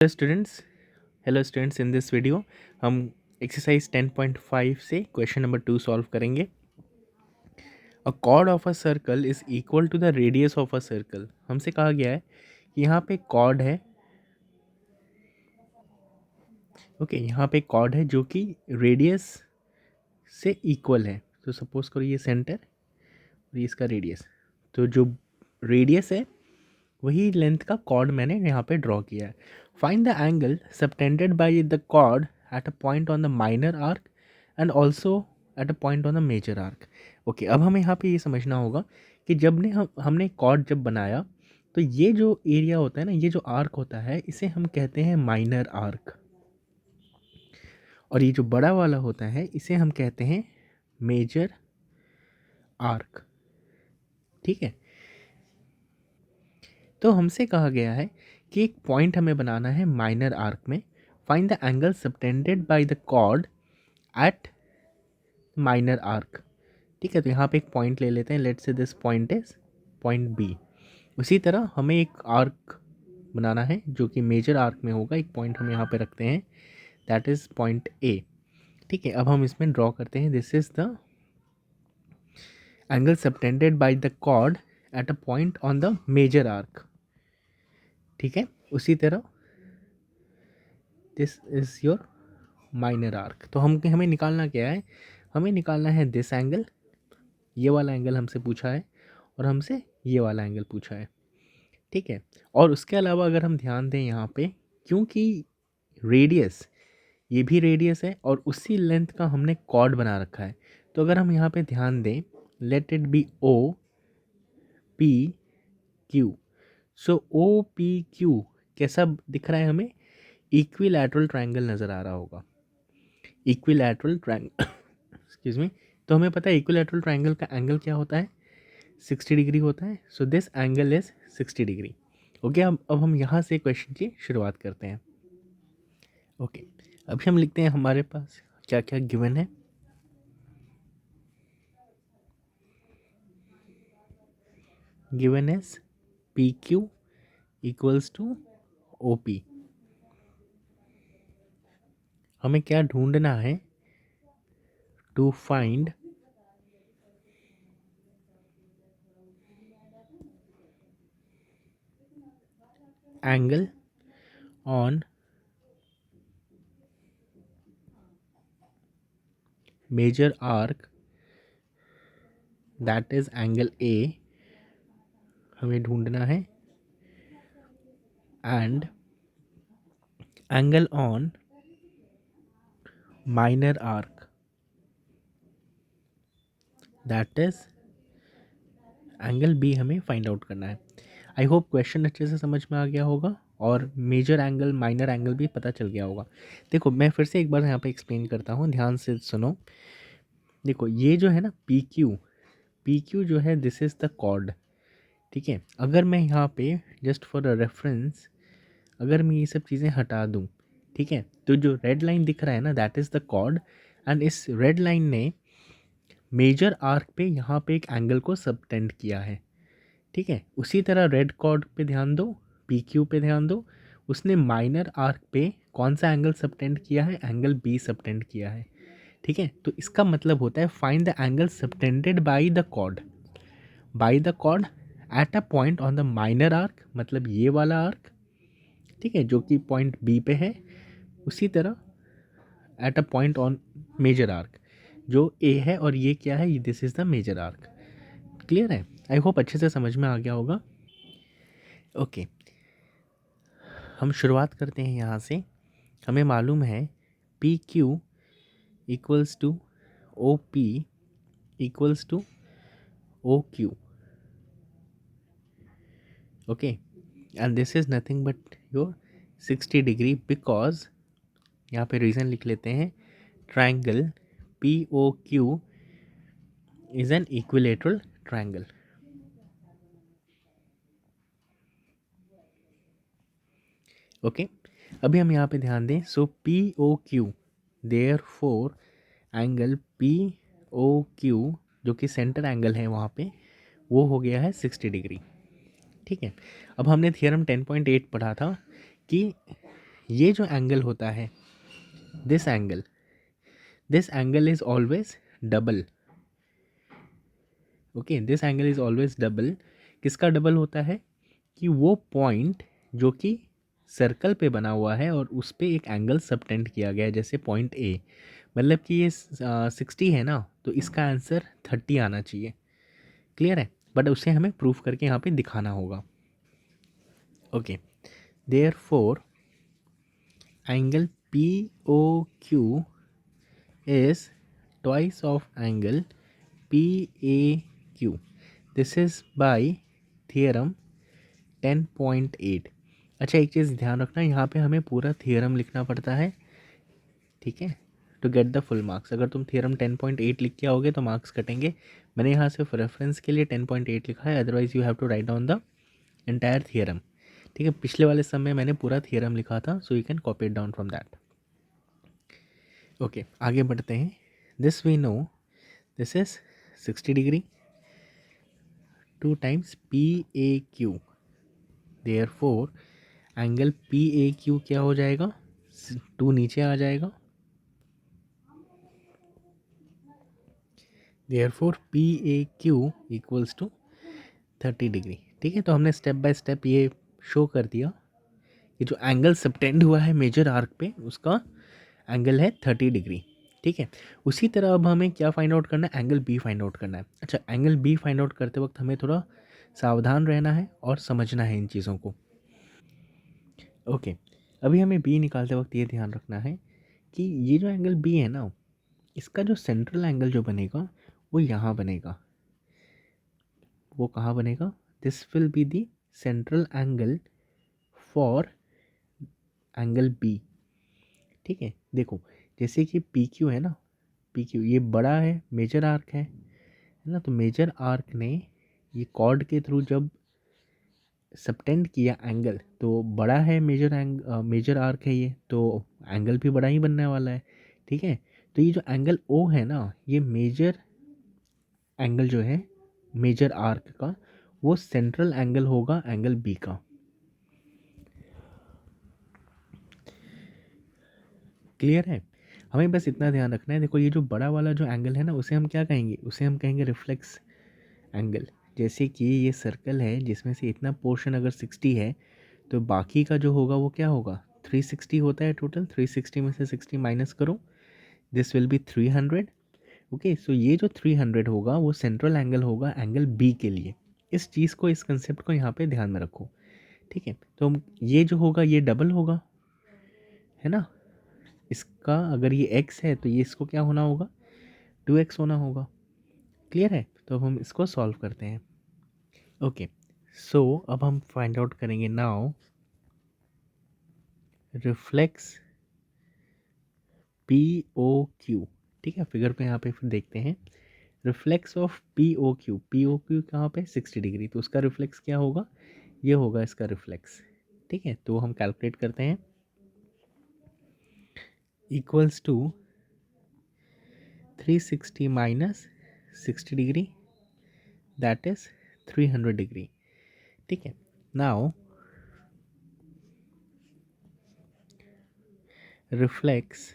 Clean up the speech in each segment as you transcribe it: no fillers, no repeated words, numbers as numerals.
Hello students in this video हम exercise 10.5 से question number 2 solve करेंगे। A chord of a circle is equal to the radius of a circle. हमसे कहा गया है कि यहाँ पे कॉर्ड है। यहाँ पे कॉर्ड है जो कि रेडियस से इक्वल है। तो सपोज करो ये सेंटर और ये इसका रेडियस। तो जो रेडियस है वही लेंथ का कॉर्ड मैंने यहाँ पे ड्रॉ किया है। Find the angle subtended by the chord at a point on the minor arc and also at a point on the major arc. Okay, अब हमें यहाँ पे ये समझना होगा कि जब ने हमने कॉर्ड जब बनाया तो ये जो एरिया होता है ना, ये जो आर्क होता है इसे हम कहते हैं माइनर आर्क, और ये जो बड़ा वाला होता है इसे हम कहते हैं मेजर आर्क। ठीक है, तो हमसे कहा गया है कि एक पॉइंट हमें बनाना है माइनर आर्क में। Find the angle subtended by the chord at minor arc. ठीक है, तो यहाँ पे एक पॉइंट ले लेते हैं। Let's say this point is point B. उसी तरह हमें एक आर्क बनाना है जो कि मेजर आर्क में होगा। एक पॉइंट हम यहाँ पे रखते हैं, दैट इज पॉइंट ए। ठीक है, अब हम इसमें ड्रॉ करते हैं। This is the angle subtended by the chord at a point on the major arc. ठीक है, उसी तरह this is your minor arc. तो हमें निकालना क्या है? हमें निकालना है दिस एंगल। ये वाला एंगल हमसे पूछा है और हमसे ये वाला एंगल पूछा है। ठीक है, और उसके अलावा अगर हम ध्यान दें यहाँ पे, क्योंकि रेडियस, ये भी रेडियस है और उसी लेंथ का हमने कॉर्ड बना रखा है, तो अगर हम यहाँ पे ध्यान दें, let it be O P Q. So O P Q कैसा दिख रहा है हमें? इक्विलैटरल ट्रायंगल नज़र आ रहा होगा। Equilateral triangle excuse me. तो हमें पता है इक्विलैटरल ट्रायंगल का एंगल क्या होता है? 60 डिग्री होता है। So this angle is 60 degree. Okay, अब हम यहाँ से क्वेश्चन की शुरुआत करते हैं। ओके, अभी हम लिखते हैं हमारे पास क्या क्या गिवन है। Given is P Q equals to O P. हमें क्या ढूंढना है? To find angle on major arc, that is angle A हमें ढूंढना है, and angle on minor arc, that is angle B हमें फाइंड आउट करना है। आई होप क्वेश्चन अच्छे से समझ में आ गया होगा और मेजर एंगल माइनर एंगल भी पता चल गया होगा। देखो, मैं फिर से एक बार यहाँ पे एक्सप्लेन करता हूँ, ध्यान से सुनो। देखो, ये जो है ना पी क्यू जो है, दिस इज़ द कॉर्ड। ठीक है, अगर मैं यहाँ पे जस्ट फॉर अ रेफरेंस अगर मैं ये सब चीज़ें हटा दूँ, ठीक है, तो जो रेड लाइन दिख रहा है ना, that is the chord. And इस रेड लाइन ने मेजर आर्क पे यहाँ पे एक एंगल को सबटेंड किया है। ठीक है, उसी तरह रेड कॉर्ड पे ध्यान दो, पी क्यू पे ध्यान दो, उसने माइनर आर्क पे कौन सा एंगल सबटेंड किया है? एंगल बी सबटेंड किया है। ठीक है, तो इसका मतलब होता है find the angle subtended by the chord at a point on the minor arc, मतलब ये वाला आर्क। ठीक है, जो कि पॉइंट बी पे है। उसी तरह at a point on major arc, जो ए है और ये क्या है? This is the major arc. Clear है? आई होप अच्छे से समझ में आ गया होगा। ओके, हम शुरुआत करते हैं यहाँ से। हमें मालूम है P Q equals to O P equals to O Q. Okay, and this is nothing but your 60 degree, because यहाँ पे रीज़न लिख लेते हैं, triangle P O Q is an equilateral triangle. Okay, अभी हम यहाँ पे ध्यान दें। So P O Q, there four angle P O Q जो कि सेंटर एंगल है वहाँ पे, वो हो गया है 60 डिग्री। ठीक है, अब हमने थियरम 10.8 पढ़ा था कि ये जो एंगल होता है, this angle is always double. Okay, this angle is always double. किसका डबल होता है? कि वो पॉइंट जो कि सर्कल पे बना हुआ है और उस पर एक एंगल सबटेंड किया गया है, जैसे पॉइंट ए। मतलब कि ये 60 है ना, तो इसका आंसर 30 आना चाहिए। क्लियर है? बट उसे हमें प्रूफ करके यहाँ पे दिखाना होगा। Okay, there four angle P O Q is twice of angle PAQ. This is by theorem 10.8। अच्छा, एक चीज़ ध्यान रखना, यहाँ पे हमें पूरा थियरम लिखना पड़ता है, ठीक है, to get the full marks. अगर तुम थियरम 10.8 लिख के आओगे तो मार्क्स कटेंगे। मैंने यहाँ सिर्फ रेफरेंस के लिए 10.8 लिखा है, otherwise you have to write down the entire theorem. ठीक है, पिछले वाले समय मैंने पूरा थियरम लिखा था, so you can copy it down from that. Okay, आगे बढ़ते हैं। This we know, this is 60 degree 2 times PAQ, therefore angle PAQ क्या हो जाएगा? 2 नीचे आ जाएगा, therefore PAQ equals to 30 degree. ठीक है, तो हमने स्टेप बाय स्टेप ये शो कर दिया कि जो एंगल सबटेंड हुआ है मेजर आर्क पे, उसका एंगल है 30 डिग्री। ठीक है, उसी तरह अब हमें क्या फाइंड आउट करना है? एंगल बी फाइंड आउट करना है। अच्छा, एंगल बी फाइंड आउट करते वक्त हमें थोड़ा सावधान रहना है और समझना है इन चीज़ों को। ओके, अभी हमें बी निकालते वक्त ये ध्यान रखना है कि ये जो एंगल बी है ना, इसका जो सेंट्रल एंगल जो बनेगा वो यहाँ बनेगा। वो कहाँ बनेगा? This will be the central angle for angle B. ठीक है, देखो, जैसे कि पी क्यू है ना, पी क्यू ये बड़ा है, मेजर आर्क है ना, तो मेजर आर्क ने ये कॉर्ड के थ्रू जब सबटेंड किया एंगल, तो बड़ा है मेजर आर्क है ये, तो एंगल भी बड़ा ही बनने वाला है। ठीक है, तो ये जो एंगल ओ है ना, ये मेजर एंगल जो है मेजर आर्क का, वो सेंट्रल एंगल होगा एंगल बी का। क्लियर है? हमें बस इतना ध्यान रखना है। देखो, ये जो बड़ा वाला जो एंगल है ना, उसे हम क्या कहेंगे? उसे हम कहेंगे रिफ्लेक्स एंगल। जैसे कि ये सर्कल है जिसमें से इतना पोर्शन अगर 60 है, तो बाकी का जो होगा वो क्या होगा? 360 होता है टोटल। 360 में से 60 माइनस करो, दिस विल बी 300। ओके, सो ये जो 300 होगा वो सेंट्रल एंगल होगा एंगल बी के लिए। इस चीज़ को, इस कंसेप्ट को यहाँ पे ध्यान में रखो। ठीक है, तो ये जो होगा ये डबल होगा, है ना। इसका अगर ये x है तो ये इसको क्या होना होगा? 2x होना होगा। क्लियर है? तो अब हम इसको सॉल्व करते हैं। ओके, सो अब हम फाइंड आउट करेंगे now reflex P O Q. ठीक है, फिगर पे यहाँ पे फिर देखते हैं reflex of P O Q. P O Q कहाँ पे? 60 डिग्री, तो उसका रिफ्लेक्स क्या होगा? ये होगा इसका रिफ्लेक्स। ठीक है, तो हम कैलकुलेट करते हैं, equals to 360 minus 60 degree, that is 300 degree. ठीक है, now reflex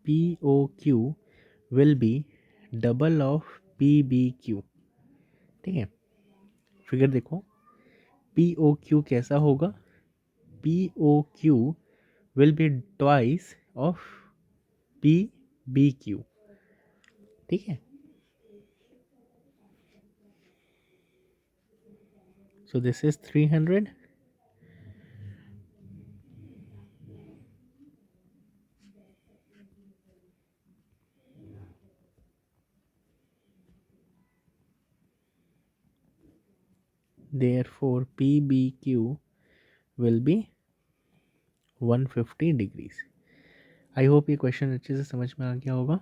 P O Q will be double of P B Q. ठीक है, फिगर देखो, पी ओ क्यू कैसा होगा? P O Q will be twice of P B Q. ठीक है, so this is 300, therefore PBQ will be 150 degrees. I hope ये question अच्छे से समझ में आ गया होगा।